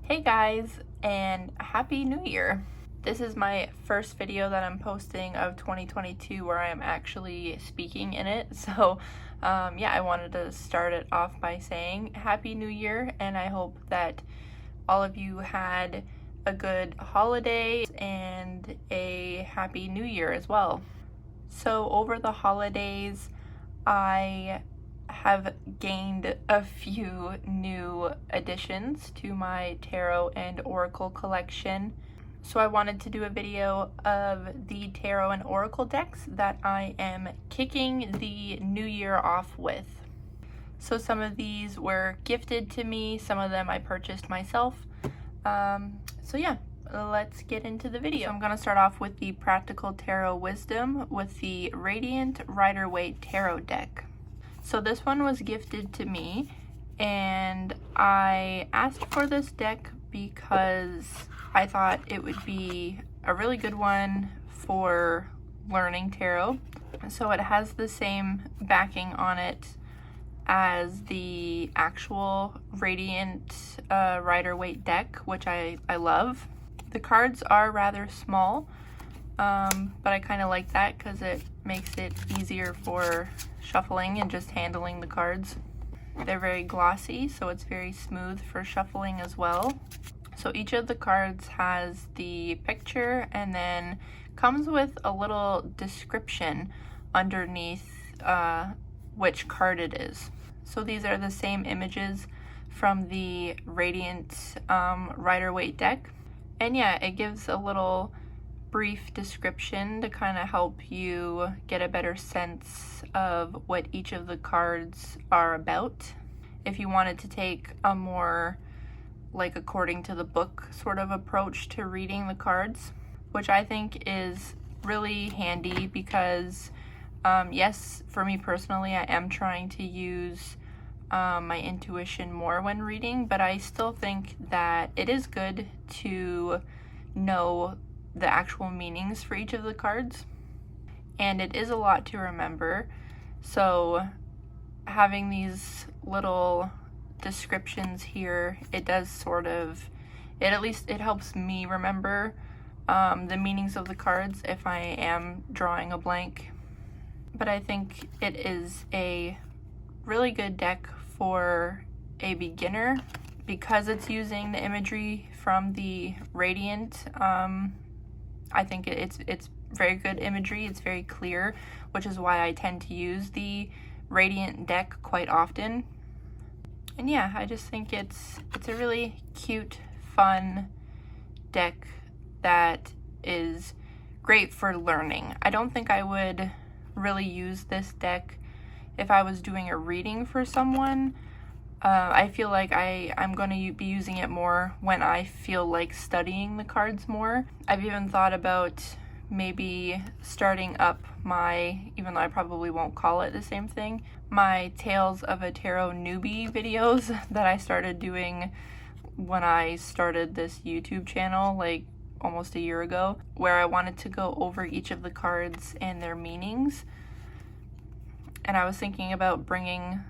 Hey guys, and Happy New Year! This is my first video that I'm posting of 2022 where I am actually speaking in it. So yeah, I wanted to start it off by saying Happy New Year, and I hope that all of you had a good holiday and a Happy New Year as well. So over the holidays, I have gained a few new additions to my tarot and oracle collection. So I wanted to do a video of the tarot and oracle decks that I am kicking the new year off with. So some of these were gifted to me, some of them I purchased myself. So yeah, let's get into the video. So I'm going to start off with the Practical Tarot Wisdom with the Radiant Rider-Waite Tarot deck. So this one was gifted to me, and I asked for this deck because I thought it would be a really good one for learning tarot. So it has the same backing on it as the actual Radiant Rider-Waite deck, which I love. The cards are rather small, but I kind of like that because it makes it easier for shuffling and just handling the cards. They're very glossy, so it's very smooth for shuffling as well. So each of the cards has the picture and then comes with a little description underneath which card it is. So these are the same images from the Radiant Rider-Waite deck. And yeah, it gives a little brief description to kind of help you get a better sense of what each of the cards are about. If you wanted to take a more like according to the book sort of approach to reading the cards, which I think is really handy because yes, for me personally, I am trying to use my intuition more when reading, but I still think that it is good to know the actual meanings for each of the cards, and it is a lot to remember. So having these little descriptions here, it does sort of, at least it helps me remember the meanings of the cards if I am drawing a blank. But I think it is a really good deck for a beginner because it's using the imagery from the Radiant. I think it's very good imagery. It's very clear, which is why I tend to use the Radiant deck quite often. And yeah, I just think it's a really cute, fun deck that is great for learning. I don't think I would really use this deck if I was doing a reading for someone. I feel like I'm going to be using it more when I feel like studying the cards more. I've even thought about maybe starting up my, even though I probably won't call it the same thing, my Tales of a Tarot Newbie videos that I started doing when I started this YouTube channel like almost a year ago, where I wanted to go over each of the cards and their meanings. And I was thinking about bringing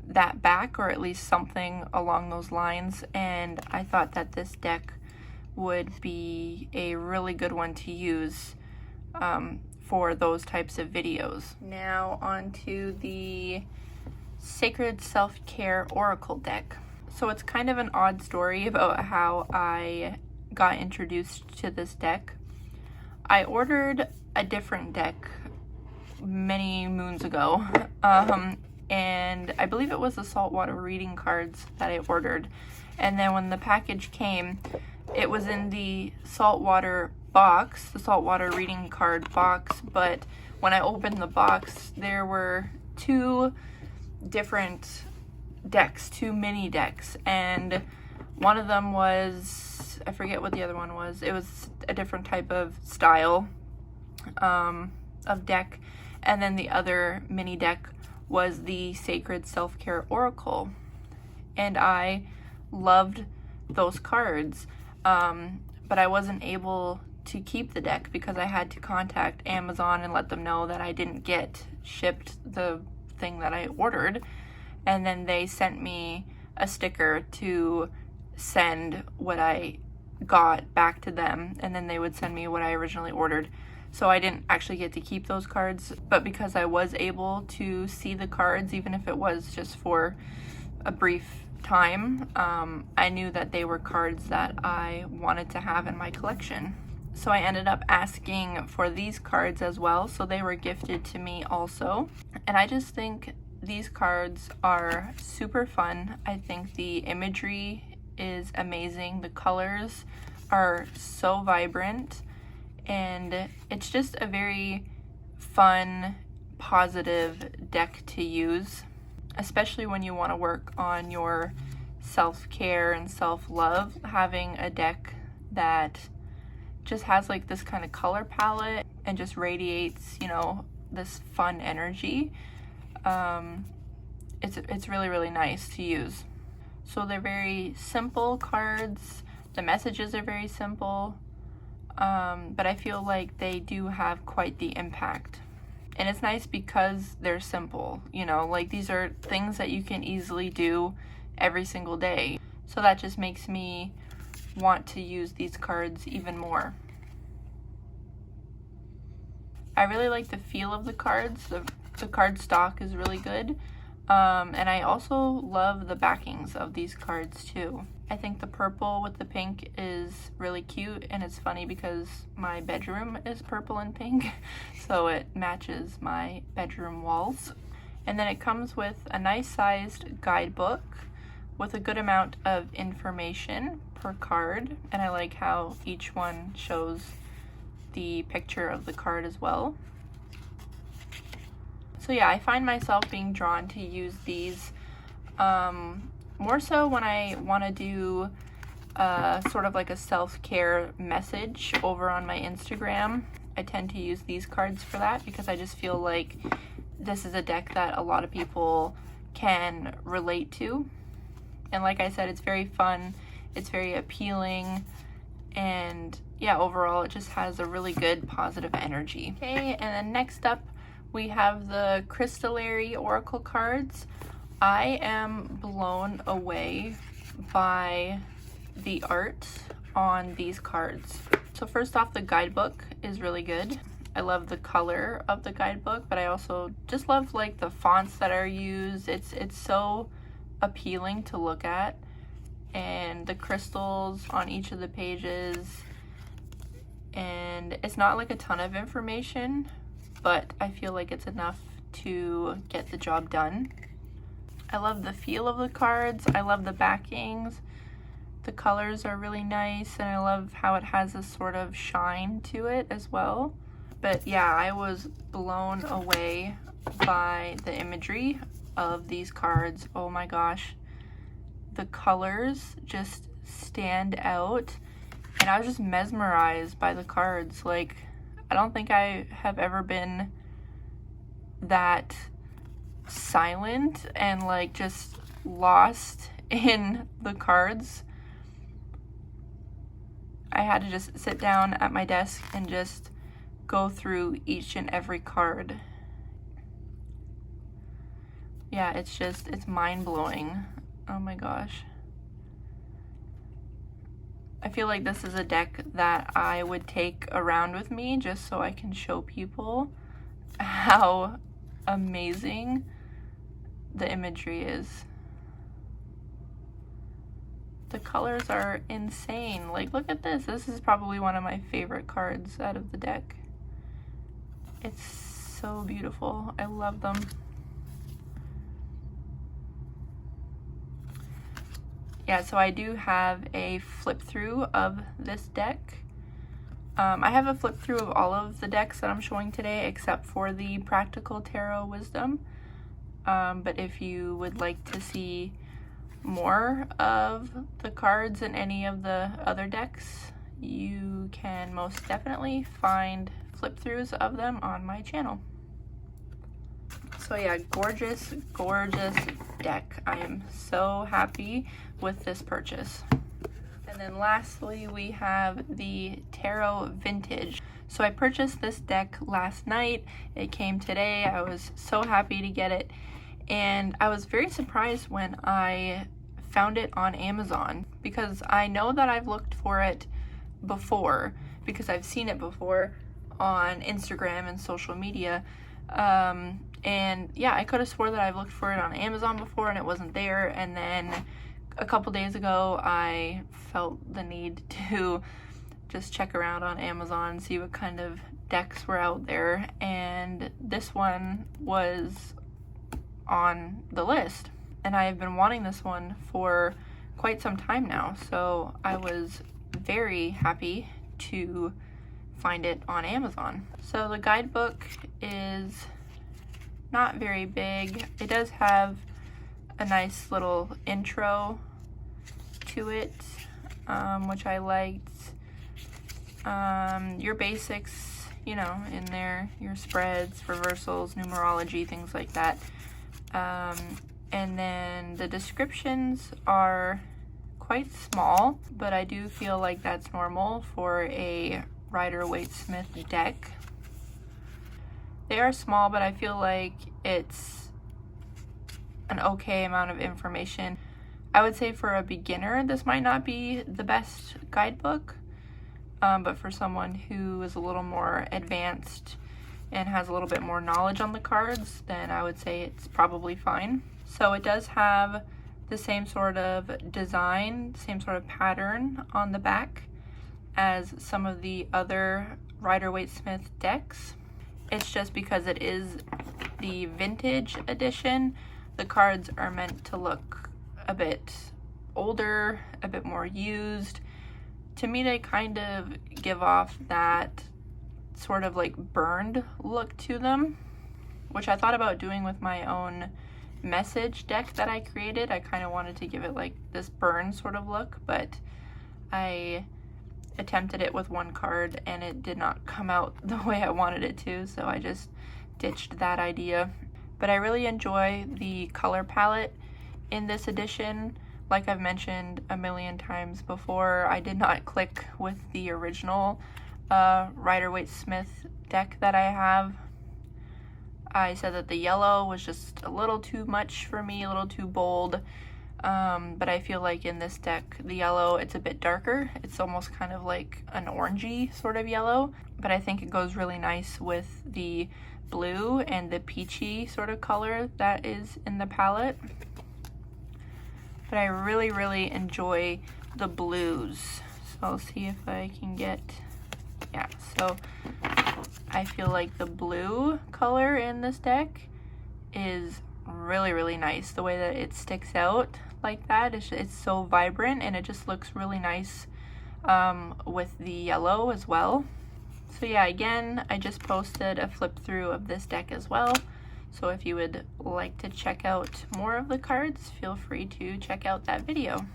that back, or at least something along those lines, and I thought that this deck would be a really good one to use for those types of videos. Now on to the Sacred Self-Care Oracle deck. So it's kind of an odd story about how I got introduced to this deck. I ordered a different deck many moons ago, and I believe it was the saltwater reading cards that I ordered. And then when the package came, it was in the saltwater box, the saltwater reading card box, but when I opened the box, there were two different decks, two mini decks, and one of them was, I forget what the other one was. It was a different type of style of deck, and then the other mini deck was the Sacred Self-Care Oracle, and I loved those cards, but I wasn't able to keep the deck because I had to contact Amazon and let them know that I didn't get shipped the thing that I ordered, and then they sent me a sticker to send what I got back to them, and then they would send me what I originally ordered. So I didn't actually get to keep those cards, but because I was able to see the cards, even if it was just for a brief time, I knew that they were cards that I wanted to have in my collection. So I ended up asking for these cards as well, so they were gifted to me also. And I just think these cards are super fun. I think the imagery is amazing. The colors are so vibrant, and it's just a very fun, positive deck to use, especially when you want to work on your self-care and self-love. Having a deck that just has like this kind of color palette and just radiates, you know, this fun energy, it's really, really nice to use. So they're very simple cards. The messages are very simple, but I feel like they do have quite the impact. And it's nice because they're simple, you know, like these are things that you can easily do every single day. So that just makes me want to use these cards even more. I really like the feel of the cards. The card stock is really good. And I also love the backings of these cards too. I think the purple with the pink is really cute, and it's funny because my bedroom is purple and pink, so it matches my bedroom walls. And then it comes with a nice sized guidebook with a good amount of information per card, and I like how each one shows the picture of the card as well. So yeah, I find myself being drawn to use these more so when I want to do sort of like a self-care message over on my Instagram. I tend to use these cards for that because I just feel like this is a deck that a lot of people can relate to. And like I said, it's very fun, it's very appealing, and yeah, overall it just has a really good positive energy. Okay, and then next up we have the Crystallary Oracle cards. I am blown away by the art on these cards. So first off, the guidebook is really good. I love the color of the guidebook, but I also just love like the fonts that are used. It's so appealing to look at, and the crystals on each of the pages, and it's not like a ton of information, but I feel like it's enough to get the job done. I love the feel of the cards. I love the backings. The colors are really nice, and I love how it has this sort of shine to it as well. But yeah, I was blown away by the imagery of these cards. Oh my gosh. The colors just stand out, and I was just mesmerized by the cards. Like, I don't think I have ever been that silent and like just lost in the cards. I had to just sit down at my desk and just go through each and every card. Yeah, it's mind-blowing. Oh my gosh. I feel like this is a deck that I would take around with me just so I can show people how amazing the imagery is. The colors are insane. Like, look at this. This is probably one of my favorite cards out of the deck. It's so beautiful. I love them. Yeah, so I do have a flip through of this deck. I have a flip through of all of the decks that I'm showing today except for the Practical Tarot Wisdom. But if you would like to see more of the cards in any of the other decks, you can most definitely find flip throughs of them on my channel. So yeah, gorgeous, gorgeous deck. I am so happy with this purchase. And then lastly, we have the Tarot Vintage. So I purchased this deck last night. It came today. I was so happy to get it. And I was very surprised when I found it on Amazon because I know that I've looked for it before because I've seen it before on Instagram and social media. And yeah, I could have swore that I've looked for it on Amazon before and it wasn't there. And then a couple days ago, I felt the need to just check around on Amazon, see what kind of decks were out there. And this one was on the list. And I have been wanting this one for quite some time now. So I was very happy to find it on Amazon. So the guidebook is not very big. It does have a nice little intro to it, which I liked. Your basics, you know, in there, your spreads, reversals, numerology, things like that. And then the descriptions are quite small, but I do feel like that's normal for a Rider-Waite-Smith deck. They are small, but I feel like it's an okay amount of information. I would say for a beginner, this might not be the best guidebook, but for someone who is a little more advanced and has a little bit more knowledge on the cards, then I would say it's probably fine. So it does have the same sort of design, same sort of pattern on the back as some of the other Rider-Waite-Smith decks. It's just because it is the vintage edition, the cards are meant to look a bit older, a bit more used. To me, they kind of give off that sort of like burned look to them, which I thought about doing with my own message deck that I created. I kind of wanted to give it like this burn sort of look, but I attempted it with one card and it did not come out the way I wanted it to, so I just ditched that idea. But I really enjoy the color palette in this edition. Like I've mentioned a million times before, I did not click with the original Rider-Waite-Smith deck that I have. I said that the yellow was just a little too much for me, a little too bold. But I feel like in this deck, the yellow, it's a bit darker. It's almost kind of like an orangey sort of yellow, but I think it goes really nice with the blue and the peachy sort of color that is in the palette. But I really, really enjoy the blues. So I'll see if I can get, yeah, so I feel like the blue color in this deck is really, really nice. The way that it sticks out like that, it's so vibrant and it just looks really nice with the yellow as well. So yeah, again, I just posted a flip through of this deck as well. So if you would like to check out more of the cards, feel free to check out that video.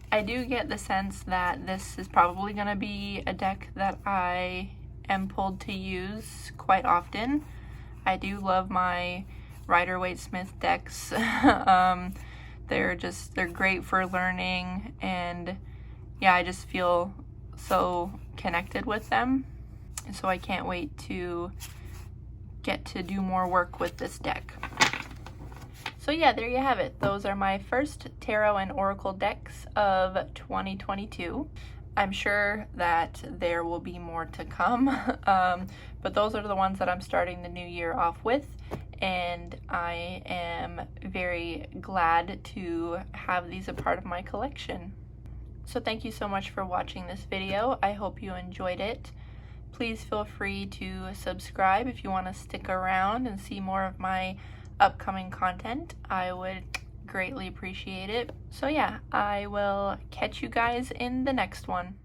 I do get the sense that this is probably going to be a deck that I am pulled to use quite often. I do love my Rider-Waite-Smith decks. They're great for learning, and yeah, I just feel so connected with them. So I can't wait to get to do more work with this deck. So yeah, there you have it. Those are my first tarot and oracle decks of 2022. I'm sure that there will be more to come, but those are the ones that I'm starting the new year off with, and I am very glad to have these a part of my collection. So thank you so much for watching this video. I hope you enjoyed it. Please feel free to subscribe if you want to stick around and see more of my upcoming content. I would greatly appreciate it. So yeah, I will catch you guys in the next one.